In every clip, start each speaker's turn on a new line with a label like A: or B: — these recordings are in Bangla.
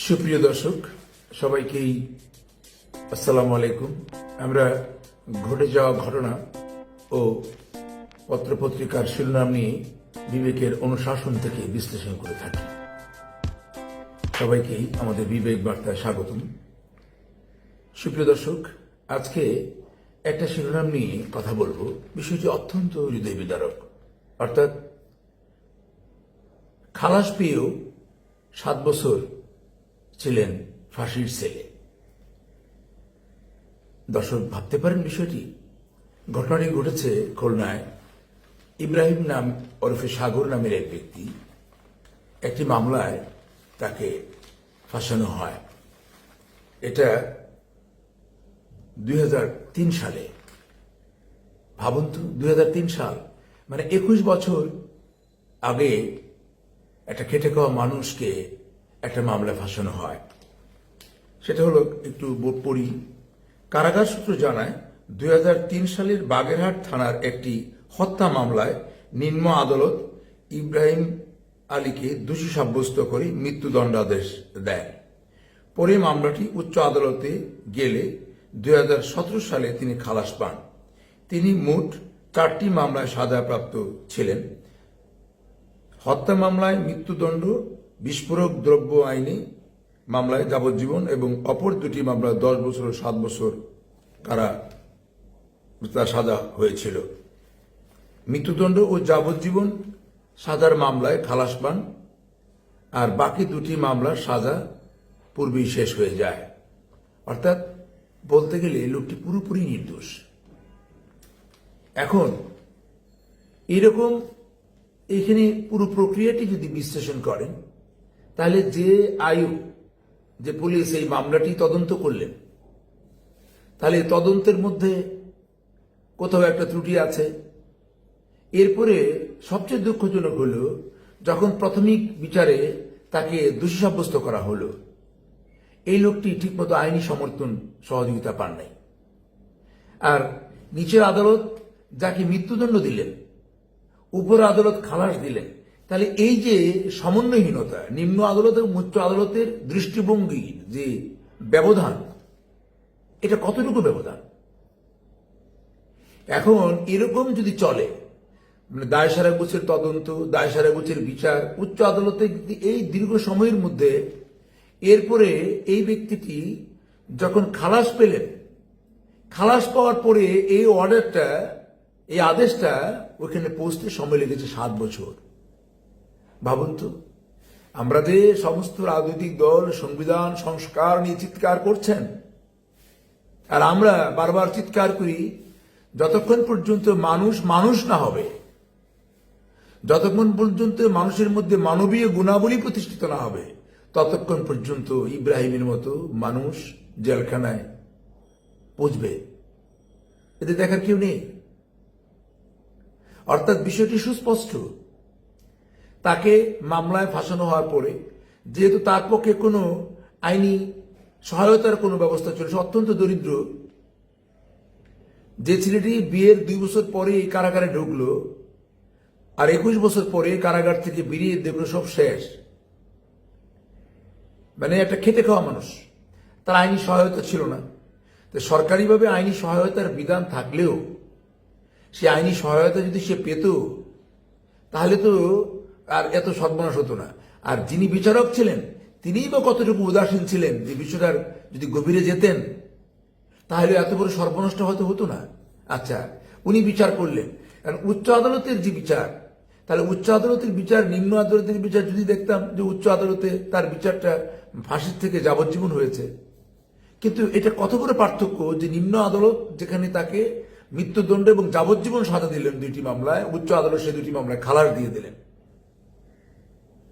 A: সুপ্রিয় দর্শক সবাইকেই আসসালামু আলাইকুম। আমরা ঘটে যাওয়া ঘটনা ও পত্রপত্রিকার শিরোনাম নিয়ে বিবেকের অনুশাসন থেকে বিশ্লেষণ করে থাকি। সবাইকেই আমাদের বিবেক বার্তায় স্বাগতম। সুপ্রিয় দর্শক, আজকে একটা শিরোনাম নিয়ে কথা বলবো। বিষয়টি অত্যন্ত হৃদয় বিদারক। অর্থাৎ খালাস পেয়েও 7 বছর ছিলেন ফাঁসির সেলে। দর্শক ভাবতে পারেন বিষয়টি। ঘটনাটি ঘটেছে খুলনায়। ইব্রাহিম নাম ওরফে সাগর নামের এক ব্যক্তি একটি মামলায় তাকে ফাঁসানো হয়। এটা 2003 সালে। ভাবুন তো, 2003 সাল মানে 21 বছর আগে একটা খেটে খাওয়া মানুষকে একটা মামলায় ফাঁসানো হয়। সেটা হলো, একটু পড়ি। কারাগার সূত্র জানায় 2003 সালের বাগেরহাট থানার একটি হত্যা মামলায় নিম্ন আদালত ইব্রাহিম আলীকে দোষী সাব্যস্ত করে মৃত্যুদণ্ডাদেশ দেয়। পরে মামলাটি উচ্চ আদালতে গেলে 2017 সালে তিনি খালাস পান। তিনি মোট 4টি মামলায় সাজাপ্রাপ্ত ছিলেন। হত্যা মামলায় মৃত্যুদণ্ড, বিস্ফোরক দ্রব্য আইনে মামলায় যাবজ্জীবন এবং অপর 2টি মামলায় 10 বছর ও 7 বছর সাজা হয়েছিল। মৃত্যুদণ্ড ও যাবজ্জীবন সাজার মামলায় খালাস পান, আর বাকি 2টি মামলার সাজা পূর্বেই শেষ হয়ে যায়। অর্থাৎ বলতে গেলে লোকটি পুরোপুরি নির্দোষ। এখন এরকম এখানে পুরো প্রক্রিয়াটি যদি বিশ্লেষণ করেন, তাহলে যে পুলিশ এই মামলাটি তদন্ত করলেন, তাহলে তদন্তের মধ্যে কোথাও একটা ত্রুটি আছে। এরপরে সবচেয়ে দুঃখজনক হল, যখন প্রাথমিক বিচারে তাকে দোষী সাব্যস্ত করা হলো, এই লোকটি ঠিকমতো আইনি সমর্থন সহযোগিতা পান নাই। আর নিচের আদালত যাকে মৃত্যুদণ্ড দিলেন, উপর আদালত খালাস দিলেন। তাহলে এই যে সমন্বয়হীনতা, নিম্ন আদালত এবং উচ্চ আদালতের দৃষ্টিভঙ্গির যে ব্যবধান, এটা কতটুকু ব্যবধান? এখন এরকম যদি চলে, মানে দায় সারাগুছের তদন্ত, দায় সারাগুছের বিচার উচ্চ আদালতে এই দীর্ঘ সময়ের মধ্যে, এরপরে এই ব্যক্তিটি যখন খালাস পেলেন, খালাস পাওয়ার পরে এই অর্ডারটা, এই আদেশটা ওখানে পৌঁছতে সময় লেগেছে 7 বছর। ভাবুন তো, আমরা যে সমস্ত রাজনৈতিক দল সংবিধান সংস্কার নিয়ে চিৎকার করছেন, আর আমরা বারবার চিৎকার করি, যতক্ষণ পর্যন্ত মানুষ না হবে, যতক্ষণ পর্যন্ত মানুষের মধ্যে মানবীয় গুণাবলী প্রতিষ্ঠিত না হবে, ততক্ষণ পর্যন্ত ইব্রাহিমের মতো মানুষ জেলখানায় পৌঁছবে। এদের দেখার কেউ নেই। অর্থাৎ বিষয়টি সুস্পষ্ট। তাকে মামলায় ফাঁসানো হওয়ার পরে, যেহেতু তার পক্ষে কোনো আইনি সহায়তার কোনো ব্যবস্থা ছিল, সে অত্যন্ত দরিদ্র। যে ছেলেটি বিয়ের 2 বছর পরে এই কারাগারে ঢুকলো, আর 21 বছর পরে কারাগার থেকে বেরিয়ে দেখলো সব শেষ, মানে একটা খেটে খাওয়া মানুষ, তার আইনি সহায়তা ছিল না। তো সরকারিভাবে আইনি সহায়তার বিধান থাকলেও সে আইনি সহায়তা যদি সে পেত, তাহলে তো আর এত সর্বনাশ হতো না। আর যিনি বিচারক ছিলেন, তিনিই বা কতটুকু উদাসীন ছিলেন যে বিষয়টার যদি গভীরে যেতেন, তাহলে এত বড় সর্বনষ্ট হয়তো হতো না। আচ্ছা, উনি বিচার করলেন, কারণ উচ্চ আদালতের যে বিচার, তাহলে উচ্চ আদালতের বিচার, নিম্ন আদালতের বিচার যদি দেখতাম যে উচ্চ আদালতে তার বিচারটা ফাঁসির থেকে যাবজ্জীবন হয়েছে, কিন্তু এটা কত বড় পার্থক্য যে নিম্ন আদালত যেখানে তাকে মৃত্যুদণ্ড এবং যাবজ্জীবন সাজা দিলেন 2টি মামলায়, উচ্চ আদালত সেই 2টি মামলায় খালাস দিয়ে দিলেন।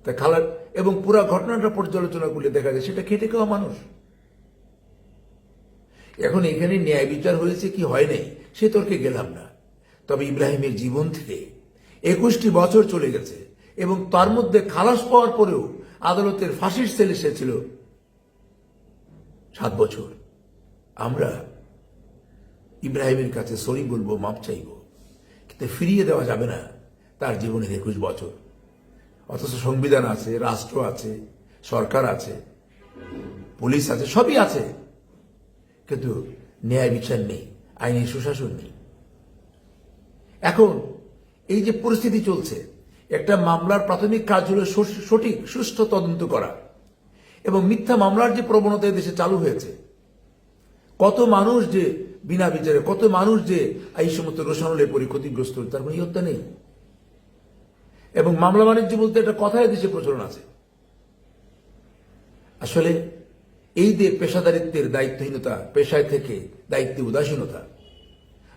A: তাই খালাস এবং পুরো ঘটনাটা পর্যালোচনা করলে দেখা যায় সেটা খেটে খাওয়া মানুষ। এখন এখানে ন্যায় বিচার হয়েছে কি হয় নাই সে তর্কে গেলাম না। তবে ইব্রাহিমের জীবন থেকে 21টি বছর চলে গেছে এবং তার মধ্যে খালাস পাওয়ার পরেও আদালতের ফাঁসির সেলে সে ছিল 7 বছর। আমরা ইব্রাহিমের কাছে সরি বলবো, মাপ চাইব, কিন্তু ফিরিয়ে দেওয়া যাবে না তার জীবনের 21 বছর। অথচ সংবিধান আছে, রাষ্ট্র আছে, সরকার আছে, পুলিশ আছে, সবই আছে, কিন্তু ন্যায় বিচার নেই, আইনি সুশাসন নেই। এখন এই যে পরিস্থিতি চলছে, একটা মামলার প্রাথমিক কাজ হলো সঠিক সুষ্ঠু তদন্ত করা, এবং মিথ্যা মামলার যে প্রবণতা দেশে চালু হয়েছে, কত মানুষ যে বিনা বিচারে, কত মানুষ যে এই সমস্ত রোশানলে পরি ক্ষতিগ্রস্ত, তার কোনো ইয়ত্তা নেই। এবং মামলা বাণিজ্য বলতে একটা কথাই দেশে প্রচলন আছে। আসলে এই যে পেশাদারিত্বের দায়িত্বহীনতা, পেশায় থেকে দায়িত্বে উদাসীনতা,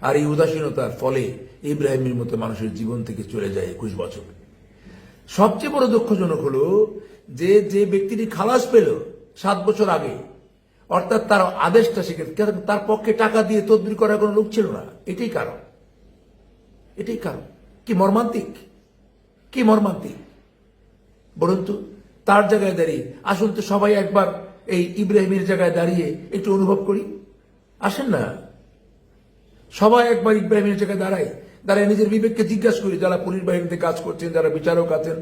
A: আর এই উদাসীনতার ফলে ইব্রাহিমের মতো মানুষের জীবন থেকে চলে যায় 21 বছর। সবচেয়ে বড় দুঃখজনক হলো যে যে ব্যক্তিটি খালাস পেল 7 বছর আগে, অর্থাৎ তার আদেশটা সেক্ষেত্রে তার পক্ষে টাকা দিয়ে তদবির করার কোনো লোক ছিল না। এটাই কারণ, এটাই কারণ। কি মর্মান্তিক, কি মর্মান্তিক। বলুন তো, তার জায়গায় দাঁড়িয়ে আসুন তো সবাই একবার এই ইব্রাহিমের জায়গায় দাঁড়িয়ে একটু অনুভব করি। আসেন না, সবাই একবার ইব্রাহিমের জায়গায় দাঁড়ায় নিজের বিবেককে জিজ্ঞাসা করি। যারা পুলিশ বাহিনীতে কাজ করছেন, যারা বিচারক আছেন,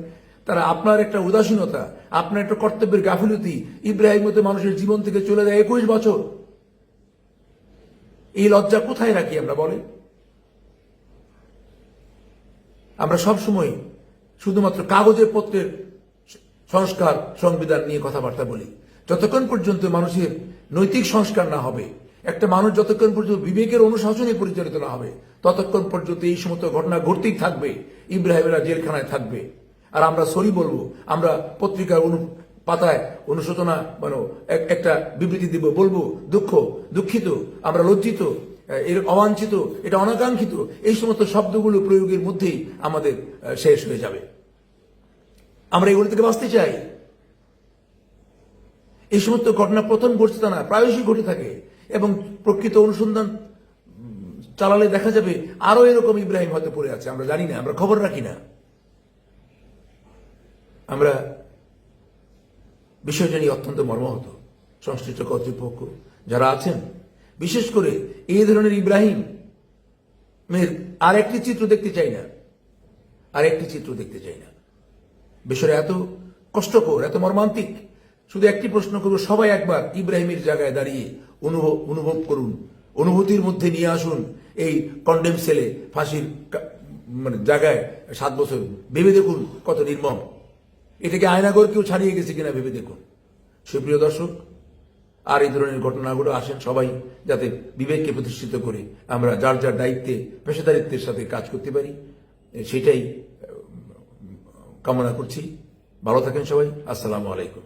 A: তারা আপনার একটা উদাসীনতা, আপনার একটা কর্তব্যের গাফিলতি ইব্রাহিম মতো মানুষের জীবন থেকে চলে যায় 21 বছর। এই লজ্জা কোথায় রাখি আমরা, বলেন? আমরা সবসময় শুধুমাত্র কাগজের পত্রের সংস্কার, সংবিধান নিয়ে কথাবার্তা বলি। যতক্ষণ পর্যন্ত মানুষের নৈতিক সংস্কার না হবে, একটা মানুষ যতক্ষণ পর্যন্ত বিবেকের অনুশাসনে পরিচালিত না হবে, ততক্ষণ পর্যন্ত এই সমস্ত ঘটনা ঘটতেই থাকবে। ইব্রাহিমেরা জেলখানায় থাকবে, আর আমরা সরি বলবো, আমরা পত্রিকার পাতায় অনুশোচনা একটা বিবৃতি দিব, বলবো দুঃখিত, আমরা লজ্জিত, এর অবাঞ্ছিত, এটা অনাকাঙ্ক্ষিত, এই সমস্ত শব্দগুলো প্রয়োগের মধ্যেই আমাদের শেষ হয়ে যাবে। আমরা এগুলো থেকে বাঁচতে চাই। এই সমস্ত ঘটনা প্রথম ঘটছে তা না, প্রায়শই ঘটে থাকে, এবং প্রকৃত অনুসন্ধান চালালে দেখা যাবে আরো এরকম ইব্রাহিম হয়তো পড়ে আছে, আমরা জানি না, আমরা খবর রাখি না। আমরা বিষয়টা নিয়ে অত্যন্ত মর্মাহত। সংশ্লিষ্ট কর্তৃপক্ষ যারা আছেন, বিশেষ করে এই ধরনের ইব্রাহিমের আরেকটি চিত্র দেখতে চাই না, আরেকটি চিত্র দেখতে চাই না। বিষয়টা এত কষ্টকর, এত মর্মান্তিক। শুধু একটি প্রশ্ন করব, সবাই একবার ইব্রাহিমের জায়গায় দাঁড়িয়ে অনুভব করুন, অনুভূতির মধ্যে নিয়ে আসুন এই কন্ডেম সেলে ফাঁসির জায়গায় 7 বছর। ভেবে দেখুন কত নির্মম। এটাকে আয়নাগর কেউ ছাড়িয়ে গেছে কিনা ভেবে দেখুন। সুপ্রিয় দর্শক, আর এই ধরনের ঘটনাগুলো আসেন সবাই যাতে বিবেককে প্রতিষ্ঠিত করে আমরা যার যার দায়িত্বে, পেশাদারিত্বের সাথে কাজ করতে পারি, সেটাই কামনা করছি। ভালো থাকেন সবাই। আসসালামু আলাইকুম।